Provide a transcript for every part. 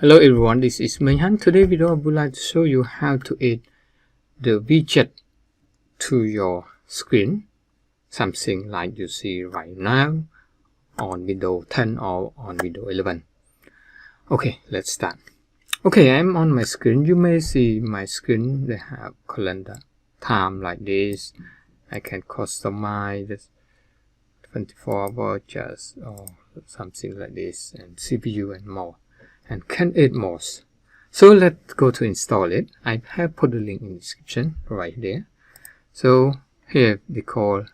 Hello everyone, this is Mayhan. Today video I would like to show you how to add the widget to your screen, something like you see right now on Windows 10 or on Windows 11. Okay, let's start. Okay, I'm on my screen. You may see my screen. They have calendar time like this. I can customize this 24-hour just or something like this, and CPU and more, and can add more. So let's go to install it. I have put the link in the description right there. So here they call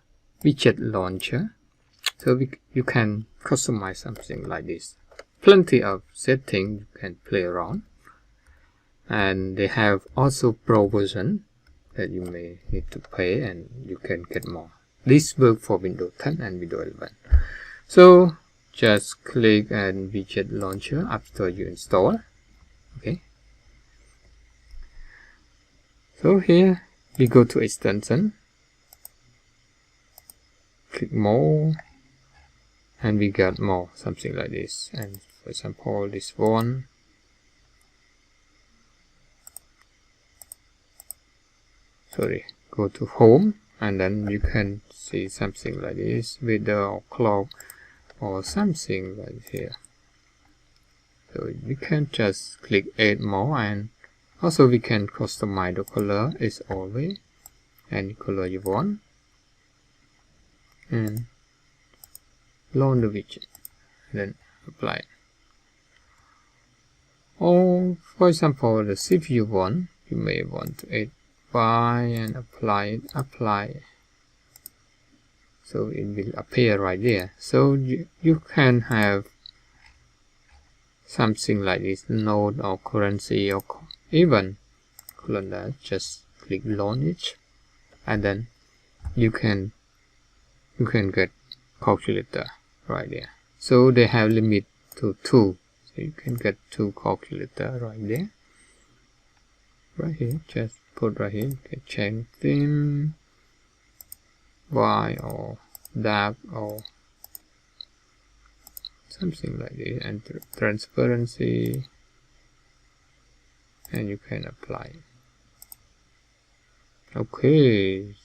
widget launcher. So you can customize something like this. Plenty of settings you can play around. And they have also pro version that you may need to pay, and you can get more. This works for Windows 10 and Windows 11. So just click on widget launcher after you install. Okay. So here we go to extension, click more, and we got more, something like this. And for example, this one, go to home, and then you can see something like this, weather or clock or something like here. So we can just click add more, and also we can customize the color as always, any color you want, and load the widget, then apply. Or for example, the CPU one, you may want to add by and apply. So it will appear right there. So you can have something like this, node or currency or even calendar. Just click launch, and then you can get calculator right there. So they have limit to 2, so you can get 2 calculator right there. Right here, just put right here. You can change theme, Y or dark or something like this, and transparency, and you can apply it. Okay,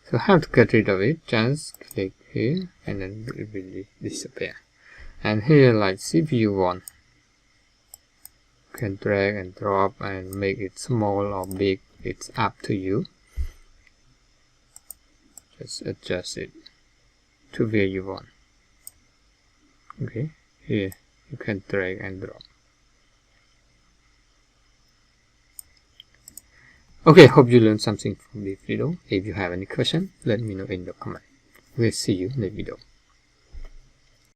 so how to get rid of it? Just click here, and then it will disappear. And here, like CPU one, you can drag and drop and make it small or big. It's up to you. Just adjust it to where you want. Okay, here you can drag and drop. Okay, hope you learned something from this video. If you have any question, let me know in the comment. We'll see you in the video.